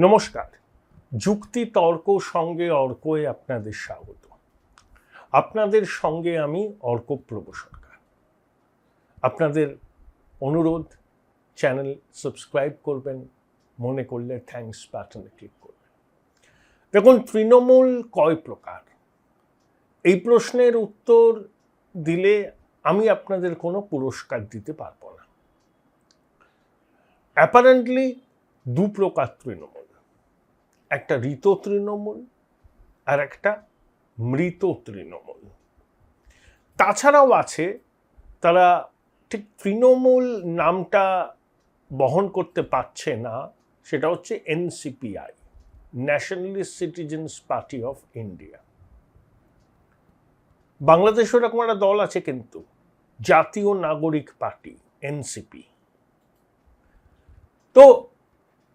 নমস্কার। যুক্তি তর্ক সঙ্গে অর্কয়ে আপনাদের স্বাগত। আপনাদের সঙ্গে আমি অর্কপ্রভ সরকার। আপনাদের অনুরোধ, চ্যানেল সাবস্ক্রাইব করবেন, মনে করলে থ্যাঙ্কস বাটনে ক্লিক করবেন। দেখুন, তৃণমূল কয় প্রকার? এই প্রশ্নের উত্তর দিলে আমি আপনাদের কোনো পুরস্কার দিতে পারবো না। অ্যাপারেন্টলি দু প্রকার তৃণমূল, একটা ঋত তৃণমূল আর একটা মৃত তৃণমূল। তাছাড়াও আছে তারা ঠিক তৃণমূল নামটা বহন করতে পারছে না, সেটা হচ্ছে NCPI, nationalist citizens party of India. বাংলাদেশে এরকম একটা দল আছে কিন্তু, জাতীয় নাগরিক পার্টি, এনসিপি। তো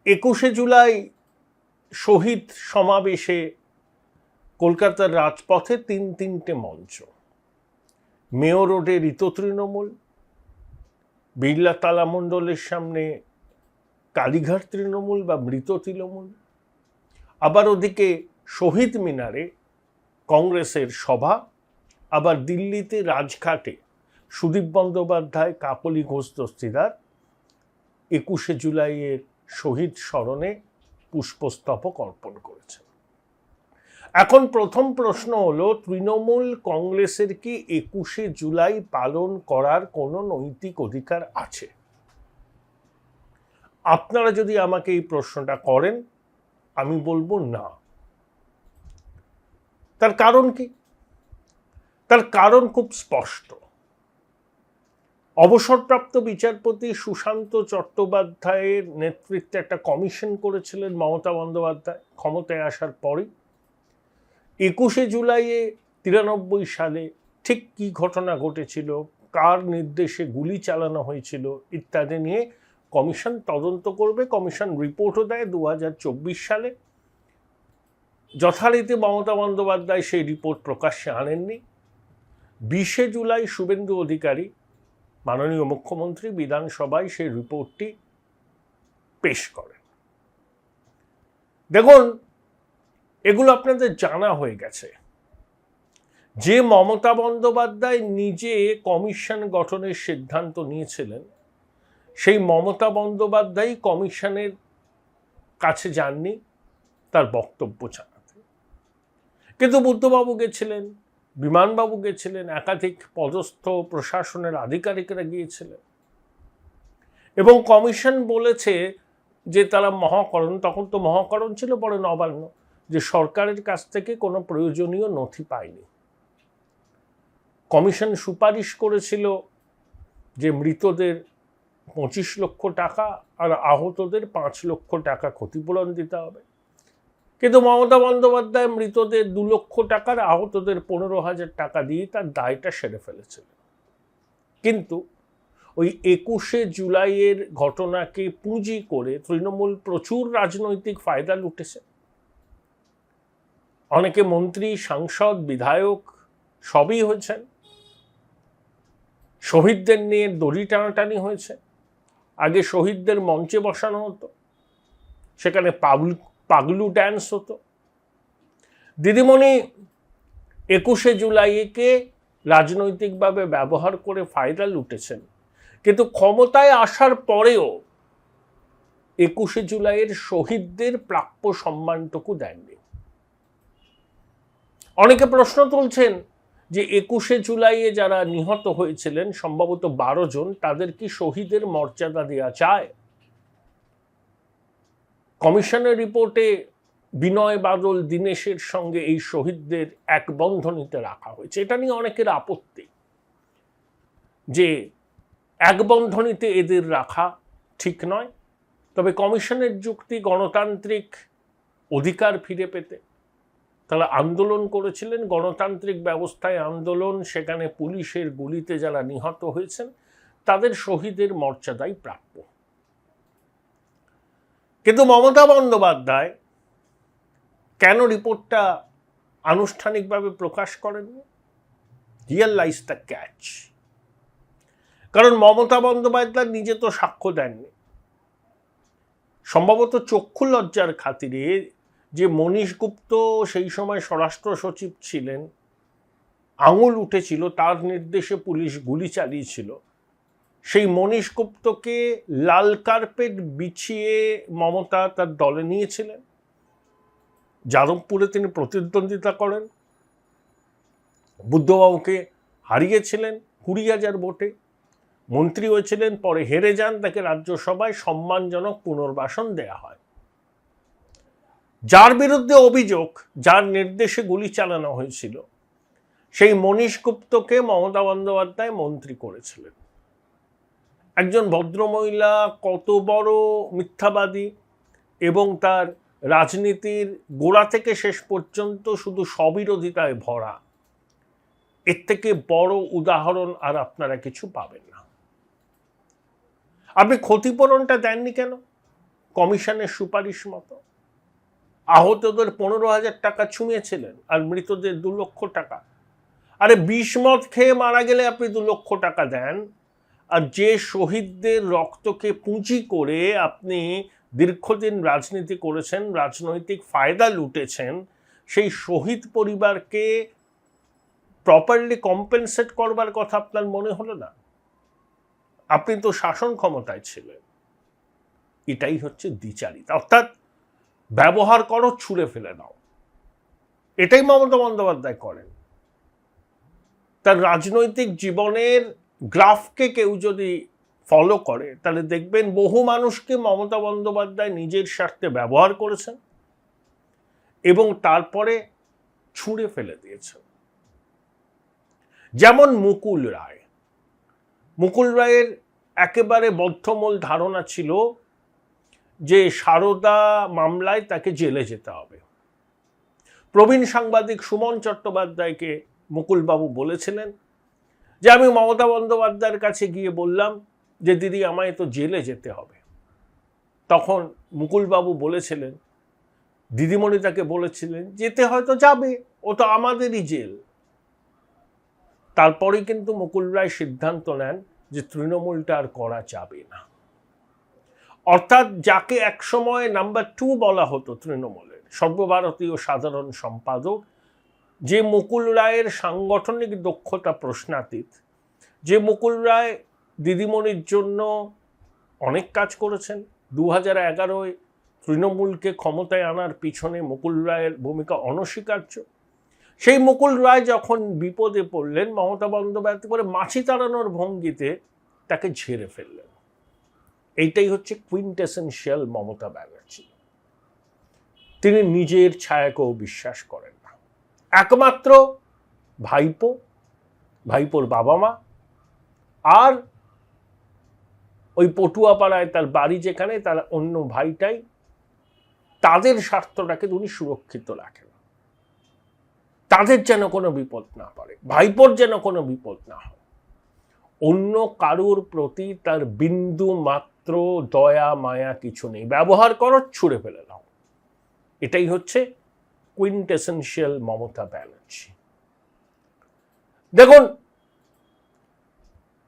21শে জুলাই শহীদ সমাবেশে কলকাতার রাজপথে তিনটে মঞ্চ। মেয়র রোডে ঋত তৃণমূল, বিড়লা তালামণ্ডলের সামনে কালীঘাট তৃণমূল বা মৃত তৃণমূল, আবার ওদিকে শহীদ মিনারে কংগ্রেসের সভা, আবার দিল্লিতে রাজঘাটে সুদীপ বন্দ্যোপাধ্যায়, কাকলি ঘোষ দস্তিদার 21শে জুলাইয়ের শহীদ স্মরণে পুষ্পস্তবক অর্পণ করেছেন। এখন প্রথম প্রশ্ন হলো, তৃণমূল কংগ্রেসের কি 21শে জুলাই পালন করার কোনো নৈতিক অধিকার আছে? আপনারা যদি আমাকে এই প্রশ্নটা করেন, আমি বলবো না। তার কারণ কি? তার কারণ খুব স্পষ্ট। অবসরপ্রাপ্ত বিচারপতি সুশান্ত চট্টোপাধ্যায়ের নেতৃত্বে একটা কমিশন করেছিলেন মমতা বন্দ্যোপাধ্যায় ক্ষমতায় আসার পরই। 21শে জুলাইয়ে 93 সালে ঠিক কি ঘটনা ঘটেছিল, কার নির্দেশে গুলি চালানো হয়েছিল ইত্যাদি নিয়ে কমিশন তদন্ত করবে। কমিশন রিপোর্টও দেয় 2024 সালে। যথারীতি মমতা বন্দ্যোপাধ্যায় সেই রিপোর্ট প্রকাশ্যে আনেননি। 20শে জুলাই শুভেন্দু অধিকারী, মাননীয় মুখ্যমন্ত্রী, বিধানসভায় সেই রিপোর্টটি পেশ করেন। দেখুন, এগুলো আপনাদের জানা হয়ে গেছে যে মমতা বন্দ্যোপাধ্যায় নিজে কমিশন গঠনের সিদ্ধান্ত নিয়েছিলেন, সেই মমতা বন্দ্যোপাধ্যায় কমিশনের কাছে যাননি তার বক্তব্য জানাতে। কিন্তু বুদ্ধবাবু গেছিলেন, বিমানবাবু গেছিলেন, একাধিক পদস্থ প্রশাসনের আধিকারিকরা গিয়েছিলেন এবং কমিশন বলেছে যে তারা মহাকরণ, তখন তো মহাকরণ ছিল, পরে নবান্ন, যে সরকারের কাছ থেকে কোনো প্রয়োজনীয় নথি পায়নি। কমিশন সুপারিশ করেছিল যে মৃতদের 25 লক্ষ টাকা আর আহতদের 5 লক্ষ টাকা ক্ষতিপূরণ দিতে হবে। কিন্তু মমতা বন্দ্যোপাধ্যায় মৃতদের 2 লক্ষ টাকার, আহতদের 15,000 টাকা দিয়ে তার দায়টা সেরে ফেলেছিলেন। কিন্তু ওই 21শে জুলাইয়ের ঘটনাকে পুঁজি করে তৃণমূল প্রচুর রাজনৈতিক ফায়দা লুটেছে। অনেকে মন্ত্রী, সাংসদ, বিধায়ক সবই হয়েছেন। শহীদদের নিয়ে দড়ি টানাটানি হয়েছে। আগে শহীদদের মঞ্চে বসানো হতো, সেখানে পাগলু ড্যান্স হতো। দিদিমণি 21শে জুলাইকে রাজনৈতিকভাবে ব্যবহার করে ফায়দা লুটেছেন, কিন্তু ক্ষমতায় আসার পরেও 21শে জুলাইয়ের শহীদদের প্রাপ্য সম্মানটুকু দেননি। অনেকে প্রশ্ন তুলছেন যে 21শে জুলাইয়ে যারা নিহত হয়েছিলেন, সম্ভবত 12 জন, তাদের কি শহীদের মর্যাদা দেওয়া চায়? কমিশনের রিপোর্টে বিনয় বাদল, দীনেশের সঙ্গে এই শহীদদের এক বন্ধনীতে রাখা হয়েছে। এটা নিয়ে অনেকের আপত্তি যে এক বন্ধনীতে এদের রাখা ঠিক নয়। তবে কমিশনের যুক্তি, গণতান্ত্রিক অধিকার ফিরে পেতে তারা আন্দোলন করেছিলেন, গণতান্ত্রিক ব্যবস্থায় আন্দোলন, সেখানে পুলিশের গুলিতে যারা নিহত হয়েছেন তাদের শহীদের মর্যাদাই প্রাপ্য। কিন্তু মমতা বন্দ্যোপাধ্যায় কেন রিপোর্টটা আনুষ্ঠানিকভাবে প্রকাশ করেননি? Here lies the catch. কারণ মমতা বন্দ্যোপাধ্যায় নিজে তো সাক্ষ্য দেননি। সম্ভবত চক্ষু লজ্জার খাতিরে যে মনীশ গুপ্ত সেই সময় স্বরাষ্ট্র সচিব ছিলেন, আঙুল উঠেছিল, তার নির্দেশে পুলিশ গুলি চালিয়েছিল, সেই মনীশ গুপ্তকে লাল কার্পেট বিছিয়ে মমতা তার দলে নিয়েছিলেন। যাদবপুরে তিনি প্রতিদ্বন্দ্বিতা করেন, বুদ্ধবাবুকে হারিয়েছিলেন 20,000 ভোটে, মন্ত্রী হয়েছিলেন, পরে হেরে যান, তাকে রাজ্যসভায় সম্মানজনক পুনর্বাসন দেয়া হয়। যার বিরুদ্ধে অভিযোগ, যার নির্দেশে গুলি চালানো হয়েছিল, সেই মনীশ গুপ্তকে মমতা বন্দ্যোপাধ্যায় মন্ত্রী করেছিলেন। একজন ভদ্রমহিলা কত বড় মিথ্যাবাদী এবং তার রাজনীতির গোড়া থেকে শেষ পর্যন্ত শুধু স্ববিরোধিতায় ভরা, এর থেকে বড় উদাহরণ আর আপনারা কিছু পাবেন না। আপনি ক্ষতিপূরণটা দেননি কেন? কমিশনের সুপারিশ মতো আহতদের 15,000 টাকা ছুঁয়েছিলেন আর মৃতদের 2 লক্ষ টাকা। আরে বিষ মদ খেয়ে মারা গেলে আপনি 2 লক্ষ টাকা দেন, আর যে শহীদদের রক্তকে পুঁজি করে আপনি দীর্ঘদিন রাজনীতি করেছেন, রাজনৈতিক ফায়দা লুটেছেন, সেই শহীদ পরিবারকে প্রপারলি কম্পেনসেট করবার কথা আপনার মনে হলো না? আপনি তো শাসন ক্ষমতায় ছিলেন। এটাই হচ্ছে দ্বিচারিতা, অর্থাৎ ব্যবহার করো, ছুঁড়ে ফেলে দাও। এটাই মমতা বন্দ্যোপাধ্যায় করেন। তার রাজনৈতিক জীবনের গ্রাফকে কেউ যদি ফলো করে তাহলে দেখবেন বহু মানুষকে মমতা বন্দ্যোপাধ্যায় নিজের স্বার্থে ব্যবহার করেছেন এবং তারপরে ছুঁড়ে ফেলে দিয়েছেন। যেমন মুকুল রায়। মুকুল রায়ের একেবারে বদ্ধমূল ধারণা ছিল যে সারদা মামলায় তাকে জেলে যেতে হবে। প্রবীণ সাংবাদিক সুমন চট্টোপাধ্যায়কে মুকুলবাবু বলেছিলেন যে আমি মমতা বন্দ্যোপাধ্যায়ের কাছে গিয়ে বললাম যে দিদি আমায় তো জেলে যেতে হবে। তখন মুকুলবাবু বলেছিলেন, দিদিমণি তাকে বলেছিলেন যেতে হয়তো যাবে, ও তো আমাদেরই জেল। তারপরেই কিন্তু মুকুল রায় সিদ্ধান্ত নেন যে তৃণমূলটা আর করা যাবে না। অর্থাৎ যাকে একসময় নাম্বার 2 বলা হতো তৃণমূলের, সর্বভারতীয় সাধারণ সম্পাদক, যে মুকুল রায়ের সাংগঠনিক দক্ষতা প্রশ্নাতীত, যে মুকুল রায় দিদিমণির জন্য অনেক কাজ করেছেন, 2011-য় তৃণমূলকে ক্ষমতায় আনার পিছনে মুকুল রায়ের ভূমিকা অনস্বীকার্য। সেই মুকুল রায় যখন বিপদে পড়লেন, মমতা বন্দ্যোপাধ্যায় করে মাছি তাড়ানোর ভঙ্গিতে তাকে ঝেড়ে ফেললেন। এইটাই হচ্ছে কুইন্টেসেনশিয়াল মমতা ব্যানার্জি। তিনি নিজের ছায়াকেও বিশ্বাস করেন না, একমাত্র ভাইপো, ভাইপোর বাবা মা আর ওই পটুয়াপাড়ায় তার বাড়ি যেখানে, তার অন্য ভাইটাই, তাদের স্বার্থটাকে উনি সুরক্ষিত রাখেন। তাদের যেন কোনো বিপদ না পড়ে, ভাইপোর যেন কোনো বিপদ না হয়। অন্য কারুর প্রতি তার বিন্দু মাত্র দয়া মায়া কিছু নেই। ব্যবহার করো, ছুঁড়ে ফেলে দাও। এটাই হচ্ছে কুইন্টেসেনশিয়াল মমতা ব্যানার্জি। দেখুন,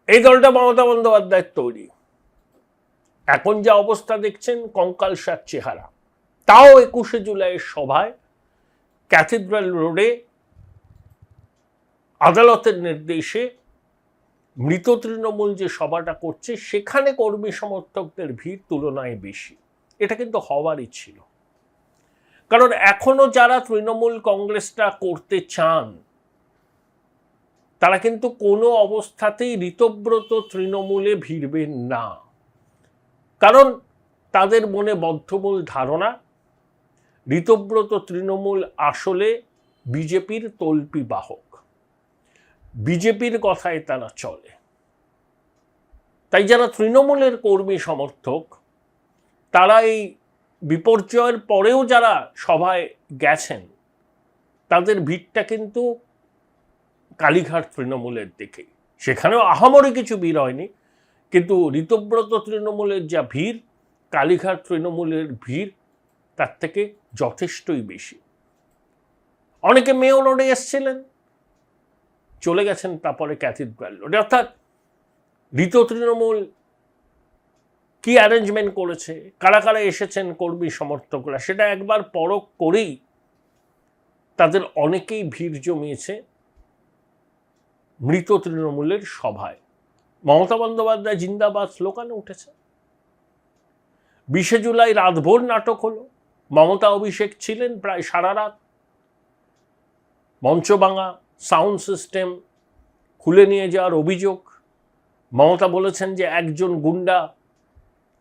এই দলটা মমতা বন্দ্যোপাধ্যায়ের তৈরি। এখন যা অবস্থা দেখছেন, কঙ্কালসার চেহারা। তাও 21শে জুলাইয়ের সভায় ক্যাথিড্রাল রোডে আদালতের নির্দেশে মৃত তৃণমূল যে সভাটা করছে, সেখানে কর্মী সমর্থকদের ভিড় তুলনায় বেশি। এটা কিন্তু হওয়ারই ছিল, কারণ এখনো যারা তৃণমূল কংগ্রেসটা করতে চান তারা কিন্তু কোনো অবস্থাতেই ঋতব্রত তৃণমূলে ভিড়বেন না। কারণ তাদের মনে বদ্ধমূল ধারণা ঋতব্রত তৃণমূল আসলে বিজেপির তল্পি বাহক, বিজেপির কথায় তারা চলে। তাই যারা তৃণমূলের কর্মী সমর্থক, তারা এই বিপর্যয়ের পরেও যারা সভায় গেছেন, তাদের ভিড়টা কিন্তু কালীঘাট তৃণমূলের দিকে। সেখানেও আহামরি কিছু ভিড় হয়নি, কিন্তু ঋতব্রত তৃণমূলের যা ভিড়, কালীঘাট তৃণমূলের ভিড় তার থেকে যথেষ্টই বেশি। অনেকে মেয়ো রোডে এসছিলেন, চলে গেছেন তারপরে ক্যাথিড্রাল রোডে। অর্থাৎ ঋত তৃণমূল কি অ্যারেঞ্জমেন্ট করেছে, কারা কারা এসেছেন কর্মী সমর্থকরা, সেটা একবার পরখ করেই তাদের অনেকেই ভিড় জমিয়েছে মৃত তৃণমূলের সভায়। মমতা বন্দ্যোপাধ্যায় জিন্দাবাদ স্লোগানে উঠেছে। 20 জুলাই রাতভর নাটক হলো, মমতা অভিষেক ছিলেন প্রায় সারা রাত। মঞ্চভাঙা, সাউন্ড সিস্টেম খুলে নিয়ে যাওয়ার অভিযোগ। মমতা বলেছেন যে একজন গুন্ডা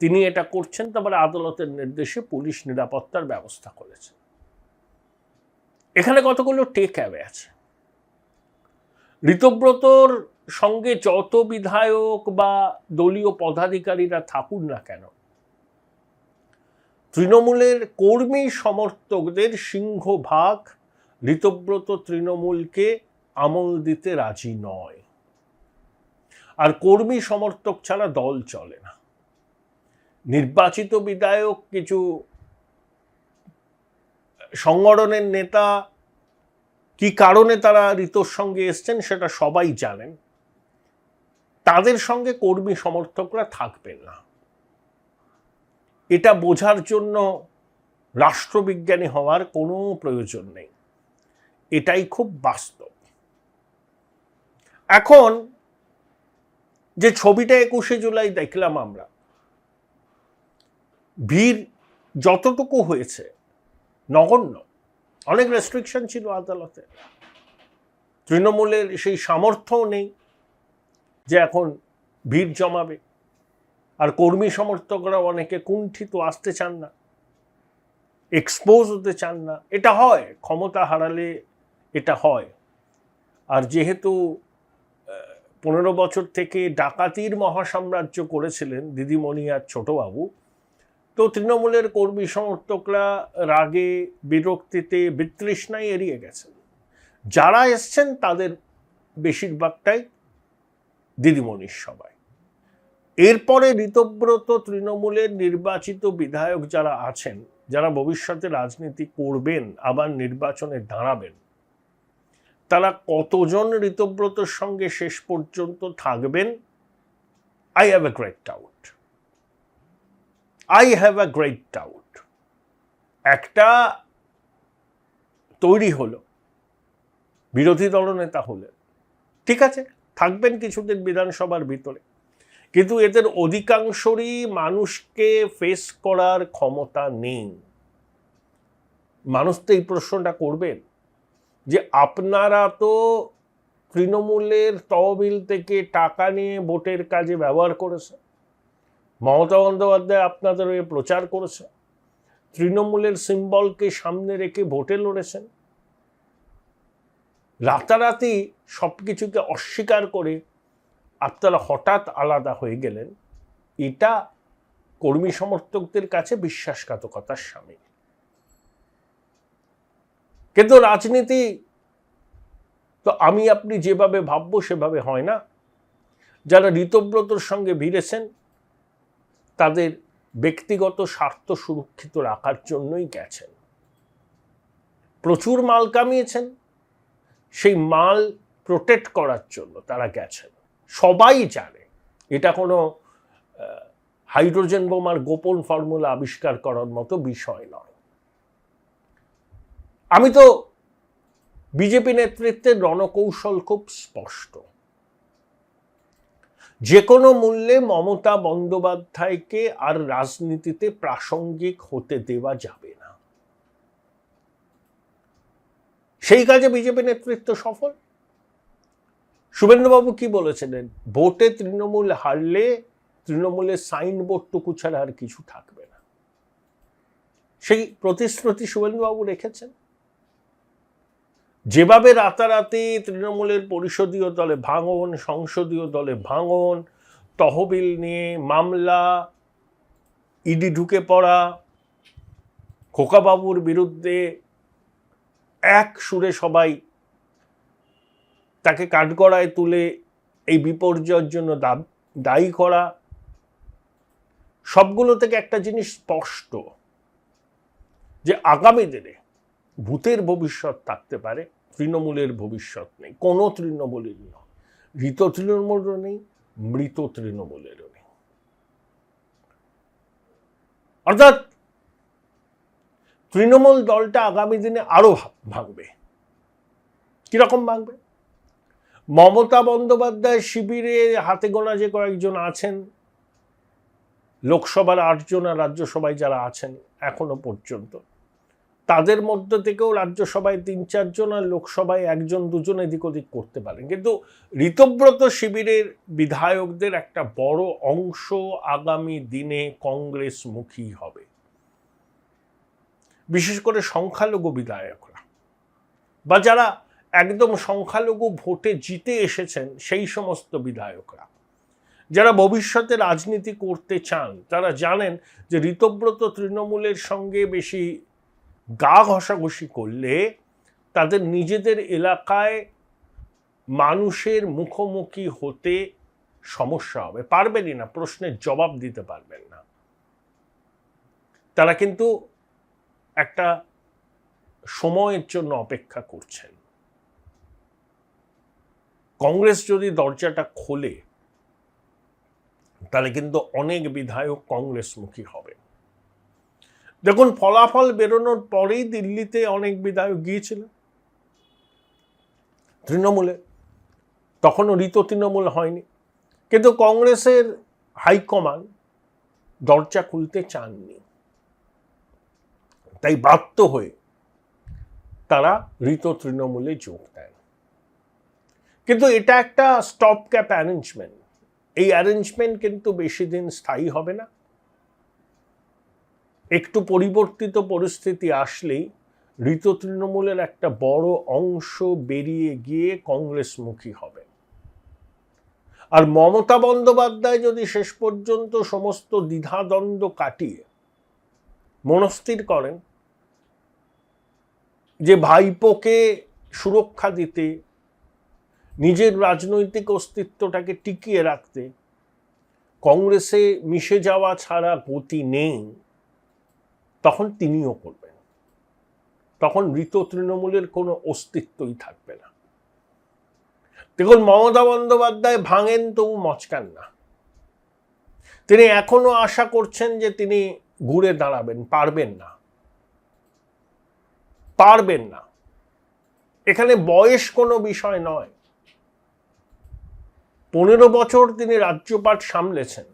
তিনি এটা করছেন, তারপরে আদালতের নির্দেশে পুলিশ নিরাপত্তার ব্যবস্থা করেছে। এখানে কতগুলো টেক অ্যাওয়ে আছে। ঋতব্রতর সঙ্গে যত বিধায়ক বা দলীয় পদাধিকারীরা থাকুন না কেন, তৃণমূলের কর্মী সমর্থকদের সিংহভাগ ঋতব্রত তৃণমূলকে আমল দিতে রাজি নয়। আর কর্মী সমর্থক ছাড়া দল চলে না। নির্বাচিত বিধায়ক, কিছু সংগঠনের নেতা কি কারণে তারা ঋতর সঙ্গে এসছেন সেটা সবাই জানেন। তাদের সঙ্গে কর্মী সমর্থকরা থাকবেন না, এটা বোঝার জন্য রাষ্ট্রবিজ্ঞানী হওয়ার কোনো প্রয়োজন নেই। এটাই খুব বাস্তব। এখন যে ছবিটা 21শে জুলাই দেখলাম আমরা, ভিড় যতটুকু হয়েছে নগণ্য। অনেক রেস্ট্রিকশন ছিল আদালতে। তৃণমূলের সেই সামর্থ্যও নেই যে এখন ভিড় জমাবে। আর কর্মী সমর্থকরা অনেকে কুণ্ঠিত, আসতে চান না, এক্সপোজ হতে চান না। এটা হয়, ক্ষমতা হারালে এটা হয়। আর যেহেতু 15 বছর থেকে ডাকাতির মহাসাম্রাজ্য করেছিলেন দিদিমণি আর ছোটবাবু, তো তৃণমূলের কর্মী সমর্থকরা রাগে, বিরক্তিতে, বিতৃষ্ণায় এড়িয়ে গেছেন। যারা এসছেন তাদের বেশিরভাগটাই দিদিমণির সবাই। এরপরে ঋতব্রত তৃণমূলের নির্বাচিত বিধায়ক যারা আছেন, যারা ভবিষ্যতে রাজনীতি করবেন, আবার নির্বাচনে দাঁড়াবেন, তারা কতজন ঋতব্রতর সঙ্গে শেষ পর্যন্ত থাকবেন, I have a great doubt. একটা তৈরি হলো, বিরোধী দলনেতা হলেন, ঠিক আছে, থাকবেন কিছুদিন বিধানসভার ভিতরে, কিন্তু এদের অধিকাংশরই মানুষকে ফেস করার ক্ষমতা নেই। মানুষ তো এই প্রশ্নটা করবেন যে আপনারা তো তৃণমূলের তহবিল থেকে টাকা নিয়ে ভোটের কাজে ব্যবহার করেছে, মমতা বন্দ্যোপাধ্যায় আপনাদের হয়ে প্রচার করেছে, তৃণমূলের সিম্বলকে সামনে রেখে ভোটে লড়েছেন। রাতারাতি সবকিছুকে অস্বীকার করে আপনারা হঠাৎ আলাদা হয়ে গেলেন, এটা কর্মী সমর্থকদের কাছে বিশ্বাসঘাতকতার সামিল। কিন্তু রাজনীতি তো আমি আপনি যেভাবে ভাববো সেভাবে হয় না। যারা ঋতব্রতর সঙ্গে ভিড়েছেন তাদের ব্যক্তিগত স্বার্থ সুরক্ষিত রাখার জন্যই গেছেন। প্রচুর মাল কামিয়েছেন, সেই মাল প্রোটেক্ট করার জন্য তারা গেছেন। সবাই জানে এটা কোনো হাইড্রোজেন বোমার গোপন ফর্মুলা আবিষ্কার করার মতো বিষয় নয়। আমি তো বিজেপি নেতৃত্বের রণকৌশল খুব স্পষ্ট। যে কোনো মূল্যে মমতা বন্দ্যোপাধ্যায়কে আর রাজনীতিতে প্রাসঙ্গিক হতে দেওয়া যাবে না। সেই কাজে বিজেপি নেতৃত্ব সফল। শুভেন্দুবাবু কি বলেছিলেন? ভোটে তৃণমূল হারলে তৃণমূলের সাইনবোর্ডটুকু ছাড়া আর কিছু থাকবে না। সেই প্রতিশ্রুতি শুভেন্দুবাবু রেখেছেন। যেভাবে রাতারাতি তৃণমূলের পরিষদীয় দলে ভাঙন, সংসদীয় দলে ভাঙন, তহবিল নিয়ে মামলা, ইডি ঢুকে পড়া, খোকাবাবুর বিরুদ্ধে এক সুরে সবাই তাকে কাঠগড়ায় তুলে এই বিপর্যয়ের জন্য দায়ী করা, সবগুলো থেকে একটা জিনিস স্পষ্ট, যে আগামী দিনে ভূতের ভবিষ্যৎ থাকতে পারে, তৃণমূলের ভবিষ্যৎ নেই। কোনো তৃণমূলেরই নয়, ঋত তৃণমূলেরও নেই, মৃত তৃণমূলেরও নেই। অর্থাৎ তৃণমূল দলটা আগামী দিনে আরো ভাঙবে। কিরকম ভাঙবে? মমতা বন্দ্যোপাধ্যায় শিবিরে হাতে গোনা যে কয়েকজন আছেন, লোকসভার 8 জন আর রাজ্যসভায় যারা আছেন এখনো পর্যন্ত, তাদের মধ্যে থেকেও রাজ্যসভায় 3-4 জন আর লোকসভায় 1-2 জন এদিক ওদিক করতে পারেন। কিন্তু ঋতব্রত শিবিরের বিধায়কদের একটা বড় অংশ আগামী দিনে কংগ্রেসমুখী হবে, বিশেষ করে সংখ্যালঘু বিধায়করা বা যারা একদম সংখ্যালঘু ভোটে জিতে এসেছেন সেই সমস্ত বিধায়করা, যারা ভবিষ্যতে রাজনীতি করতে চান, তারা জানেন যে ঋতব্রত তৃণমূলের সঙ্গে বেশি গা ঘষাঘষি করলে তাদের নিজেদের এলাকায় মানুষের মুখোমুখি হতে সমস্যা হবে, পারবেনই না, প্রশ্নের জবাব দিতে পারবেন না। তারা কিন্তু একটা সময়ের জন্য অপেক্ষা করছেন। কংগ্রেস যদি দরজাটা খোলে তাহলে কিন্তু অনেক বিধায়ক কংগ্রেসমুখী হবে। দেখুন, ফলাফল বেরোনোর পরেই দিল্লিতে অনেক বিধায়ক গিয়েছিলেন তৃণমূলে, তখনও ঋত তৃণমূল হয়নি, কিন্তু কংগ্রেসের হাইকমান্ড দরজা খুলতে চাননি, তাই বাধ্য হয়ে তারা ঋত তৃণমূলে যোগ দেন। কিন্তু এটা একটা স্টপ ক্যাপ অ্যারেঞ্জমেন্ট, এই অ্যারেঞ্জমেন্ট কিন্তু বেশি দিন স্থায়ী হবে না। একটু পরিবর্তিত পরিস্থিতি আসলেই ঋত তৃণমূলের একটা বড় অংশ বেরিয়ে গিয়ে কংগ্রেসমুখী হবে। আর মমতা বন্দ্যোপাধ্যায় যদি শেষ পর্যন্ত সমস্ত দ্বিধাদ্বন্দ্ব কাটিয়ে মনস্থির করেন যে ভাইপোকে সুরক্ষা দিতে, নিজের রাজনৈতিক অস্তিত্বটাকে টিকিয়ে রাখতে কংগ্রেসে মিশে যাওয়া ছাড়া গতি নেই, তখন তিনিও করবেন। তখন ঋত তৃণমূলের কোনো অস্তিত্বই থাকবে না। দেখুন, মমতা বন্দ্যোপাধ্যায় ভাঙেন তবু মচকান না। তিনি এখনো আশা করছেন যে তিনি ঘুরে দাঁড়াবেন, পারবেন না, পারবেন না। এখানে বয়স কোনো বিষয় নয়। 15 বছর তিনি রাজ্যপাট সামলেছেন।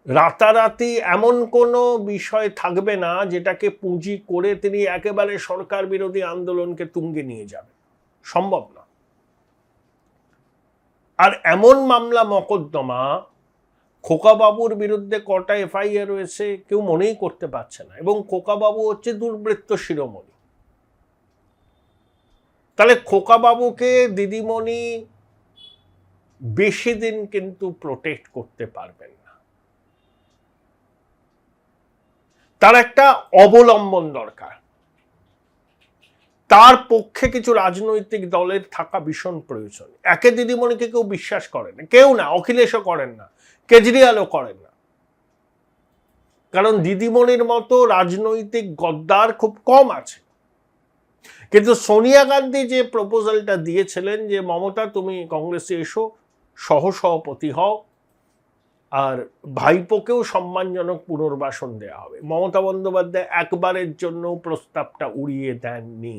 রাতারাতি এমন কোনো বিষয় থাকবে না যেটাকে পুঁজি করে তিনি একেবারে সরকার বিরোধী আন্দোলনকে তুঙ্গে নিয়ে যাবেন, সম্ভব না। আর এমন মামলা মকদ্দমা, খোকাবাবুর বিরুদ্ধে কটা এফআইআর রয়েছে কেউ মনেই করতে পারছে না, এবং খোকাবাবু হচ্ছে দুর্বৃত্ত শিরোমণি। তাহলে খোকাবাবুকে দিদিমণি বেশি দিন কিন্তু প্রোটেক্ট করতে পারবেন না। তার একটা অবলম্বন দরকার। তার পক্ষে কিছু রাজনৈতিক দলের থাকা ভীষণ প্রয়োজন। একে দিদিমণিকে কেউ বিশ্বাস করেন না, কেউ না, অখিলেশও করেন না, কেজরিওয়ালও করেন না। কারণ দিদিমণির মতো রাজনৈতিক গদ্দার খুব কম আছে। কিন্তু সোনিয়া গান্ধী যে প্রপোজালটা দিয়েছিলেন যে মমতা তুমি কংগ্রেসে এসো, সহসভাপতি হও, আর ভাইপোকেও সম্মানজনক পুনর্বাসন দেওয়া হবে, মমতা বন্দ্যোপাধ্যায় একবারের জন্য প্রস্তাবটা উড়িয়ে দেননি।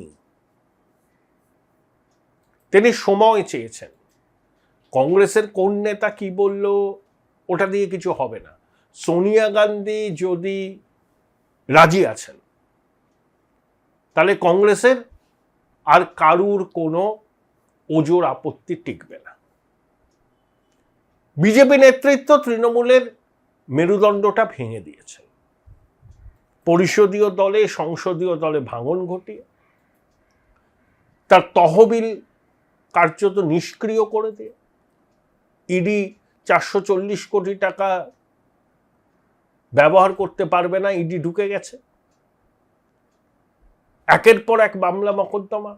তিনি সময় চেয়েছেন। কংগ্রেসের কোন নেতা কি বলল ওটা দিয়ে কিছু হবে না। সোনিয়া গান্ধী যদি রাজি আছেন তাহলে কংগ্রেসের আর কারুর কোনো ওজোর আপত্তি টিকবে না। বিজেপি নেতৃত্ব তৃণমূলের মেরুদণ্ডটা ভেঙে দিয়েছে, পরিষদীয় দলে সংসদীয় দলে ভাঙন ঘটিয়ে তার তহবিল কার্যত নিষ্ক্রিয় করে দিয়ে ইডি 440 কোটি টাকা ব্যবহার করতে পারবে না, ইডি ঢুকে গেছে। একের পর এক মামলা মকদ্দমা।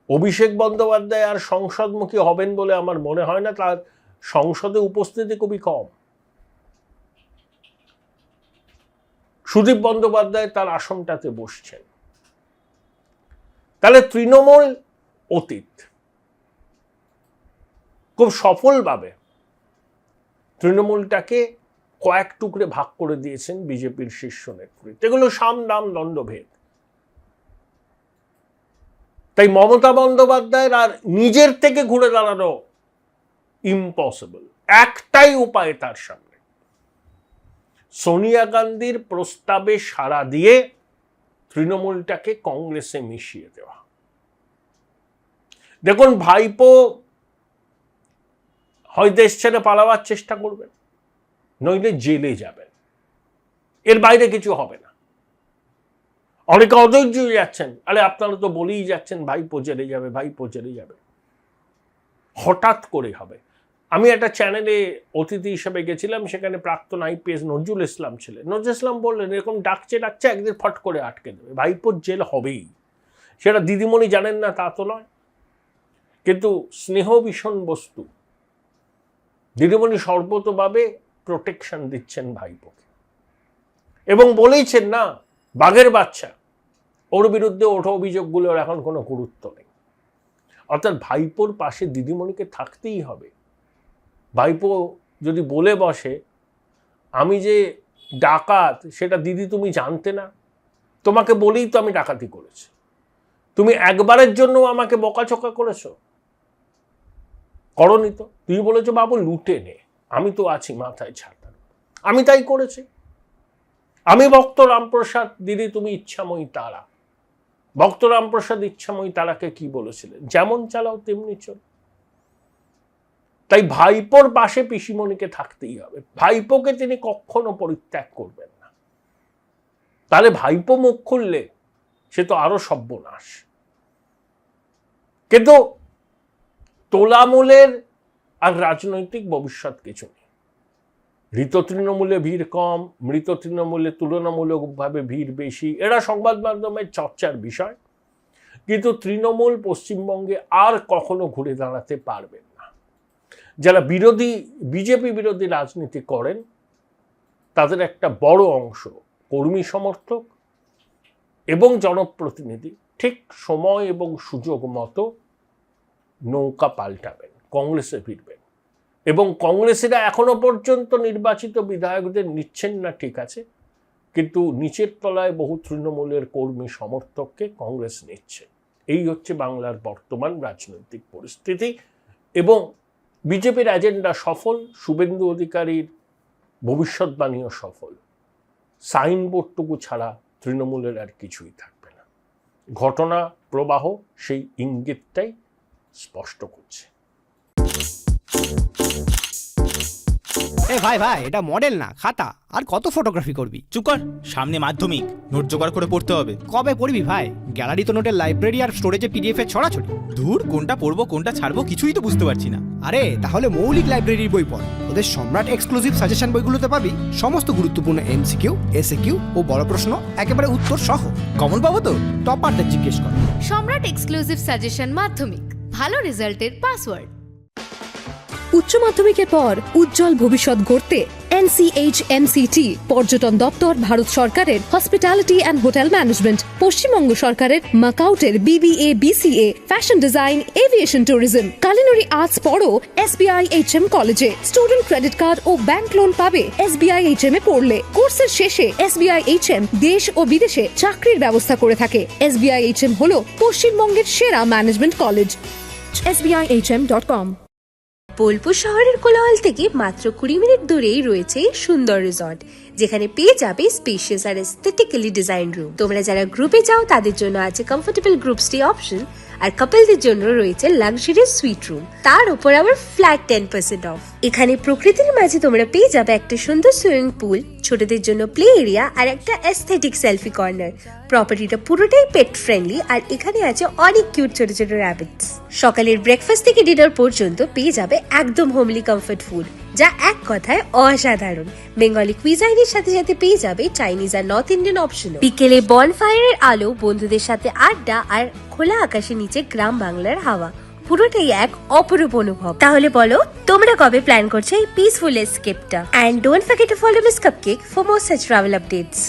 অভিষেক বন্দ্যোপাধ্যায় আর সংসদমুখী হবেন বলে আমার মনে হয় না, তার সংসদে উপস্থিতি খুবই কম। সুদীপ বন্দ্যোপাধ্যায় তার আসনটাতে বসছেন। তাহলে তৃণমূল অতীত খুব সফলভাবে তৃণমূলটাকে কয়েক টুকরে ভাগ করে দিয়েছেন বিজেপির শীর্ষ নেতৃত্ব। এগুলো সাম দাম দণ্ডভেদ। তাই মমতা বন্দ্যোপাধ্যায়ের আর নিজের থেকে ঘুরে দাঁড়ানো ইম্পসিবল। একটাই উপায় তার সামনে, সোনিয়া গান্ধীর প্রস্তাবে সাড়া দিয়ে তৃণমূলটাকে কংগ্রেসে মিশিয়ে দেওয়া। দেখুন, ভাইপো হয় দেশ ছেড়ে পালাবার চেষ্টা করবেন, নইলে জেলে যাবেন, এর বাইরে কিছু হবে না। অনেকে অধৈর্য যাচ্ছেন, আরে আপনারা তো বলেই যাচ্ছেন ভাইপো জেলে যাবে, ভাইপো জেলে যাবে। হঠাৎ করে হবে। আমি একটা চ্যানেলে অতিথি হিসেবে গেছিলাম, সেখানে প্রাক্তন আইপিএস নজরুল ইসলাম ছিলেন। নজরুল ইসলাম বললেন, এরকম ডাকছে একদিন ফট করে আটকে দেবে, ভাইপোর জেল হবেই। সেটা দিদিমণি জানেন না তা তো নয়, কিন্তু স্নেহ ভীষণ বস্তু, দিদিমণি সর্বতভাবে প্রোটেকশন দিচ্ছেন ভাইপোকে এবং বলেইছেন না বাঘের বাচ্চা, ওর বিরুদ্ধে ওঠা অভিযোগগুলোর এখন কোনো গুরুত্ব নেই। অর্থাৎ ভাইপোর পাশে দিদিমণিকে থাকতেই হবে। ভাইপো যদি বলে বসে আমি যে ডাকাত সেটা দিদি তুমি জানতে না, তোমাকে বলেই তো আমি ডাকাতি করেছি, তুমি একবারের জন্য আমাকে বকাচকা করেছো, করনি তো, তুই বলেছো বাবু লুটে নে, আমি তো আছি মাথায় ছাতা, আমি তাই করেছি। আমি ভক্ত রামপ্রসাদ, দিদি তুমি ইচ্ছাময়ী তারা। ভক্ত রামপ্রসাদ ইচ্ছাময়ী তারাকে কি বলেছিলেন, যেমন চালাও তেমনি চল। তাই ভাইপোর পাশে পিসিমণিকে থাকতেই হবে। ভাইপোকে তিনি কখনো পরিত্যাগ করবেন না, তাহলে ভাইপো মুখ খুললে সে তো আরো সর্বনাশ। কিন্তু তোলামূলের আর রাজনৈতিক ভবিষ্যৎ কিছু নেই। হৃত তৃণমূলে ভিড় কম, মৃত তৃণমূলে তুলনামূলকভাবে ভিড় বেশি, এরা সংবাদ মাধ্যমের চর্চার বিষয়। কিন্তু তৃণমূল পশ্চিমবঙ্গে আর কখনো ঘুরে দাঁড়াতে পারবেন না। যারা বিজেপি বিরোধী রাজনীতি করেন তাদের একটা বড় অংশ কর্মী সমর্থক এবং জনপ্রতিনিধি ঠিক সময় এবং সুযোগ মতো নৌকা পাল্টাবেন, কংগ্রেসে ফিরবেন। এবং কংগ্রেসিরা এখনো পর্যন্ত নির্বাচিত বিধায়কদের নিচ্ছেন না ঠিক আছে, কিন্তু নিচের তলায় বহু তৃণমূলের কর্মী সমর্থককে কংগ্রেস নিচ্ছে। এই হচ্ছে বাংলার বর্তমান রাজনৈতিক পরিস্থিতি। এবং বিজেপির এজেন্ডা সফল, শুভেন্দু অধিকারীর ভবিষ্যৎবাণীও সফল। সাইনবোর্ডটুকু ছাড়া তৃণমূলের আর কিছুই থাকবে না। ঘটনা প্রবাহ সেই ইঙ্গিতটাই স্পষ্ট করছে। ভাই ভাই, এটা মডেল না খাতা, আর কত ফটোগ্রাফি করবি? চুপ কর, সামনে মাধ্যমিক, নোট জোগাড় করে পড়তে হবে। কবে পড়বি ভাই? গ্যালারি তো নোটের লাইব্রেরি আর স্টোরেজে পিডিএফ এর ছড়াছড়ি। ধুর, কোনটা পড়বো কোনটা ছাড়বো কিছুই তো বুঝতে পারছি না। আরে তাহলে মৌলিক লাইব্রেরির বই পড়। ওদের সম্রাট এক্সক্লুসিভ সাজেশন বইগুলোতে পাবি সমস্ত গুরুত্বপূর্ণ এমসিকিউ, এসএকিউ ও বড় প্রশ্ন একেবারে উত্তর সহ। কমন পাবো তো? টপারদের জিজ্ঞেস কর। সম্রাট এক্সক্লুসিভ সাজেশন মাধ্যমিক, ভালো রেজাল্টের পাসওয়ার্ড। উচ্চ মাধ্যমিকের পর উজ্জ্বল ভবিষ্যৎ গড়তে NCHMCT পর্যটন দপ্তর, ভারত সরকারের hospitality and hotel management, Paschimbanga সরকারের মাকাউটের BBA BCA, fashion design, aviation tourism, culinary arts পড়ো SBI HM কলেজে। স্টুডেন্ট ক্রেডিট কার্ড ও ব্যাংক লোন পাবে SBI HM এ পড়লে। কোর্সের শেষে SBI HM দেশ ও বিদেশে চাকরির ব্যবস্থা করে থাকে। SBI HM হলো পশ্চিমবঙ্গের সেরা ম্যানেজমেন্ট কলেজ। SBIHM.com। বোলপুর শহরের কোলাহল থেকে মাত্র 20 মিনিট দূরেই রয়েছে সুন্দর রিসর্ট, যেখানে পেয়ে যাবে স্পেশিয়াস আর এস্থেটিক্যালি ডিজাইন রুম। তোমরা যারা গ্রুপে যাও তাদের জন্য আছে কমফোর্টেবল গ্রুপ স্টে অপশন, আর কাপলদের জন্য রয়েছে লাক্সারিয়াস সুইট রুম, তার উপর আবার ফ্ল্যাট 10% অফ। এখানে প্রকৃতির মাঝে তোমরা পেয়ে যাবে একটা সুন্দর সুইমিং পুল, ছোটদের জন্য প্লে এরিয়া আর একটা এস্থেটিক সেলফি কর্নার। প্রপার্টিটা পুরোটাই পেট ফ্রেন্ডলি, আর এখানে আছে অনেক কিউট ছোট ছোট র্যাবিটস। সকালের ব্রেকফাস্ট থেকে ডিনার পর্যন্ত পেয়ে যাবে একদম হোমলি কমফর্ট ফুড, যা এক কথায় অসাধারণ। বেঙ্গলি কুইজাইনের সাথে সাথে পেয়ে যাবে চাইনিজ আর নর্থ ইন্ডিয়ান অপশন। বিকেলে বনফায়ারের আলো, বন্ধুদের সাথে আড্ডা আর খোলা আকাশের নিচে গ্রাম বাংলার হাওয়া, পুরোটাই এক অপরূপ অনুভব। তাহলে বলো তোমরা কবে প্ল্যান করছো এই পিসফুল এসকেপটা? And don't forget to follow miss cupcake for more such travel updates.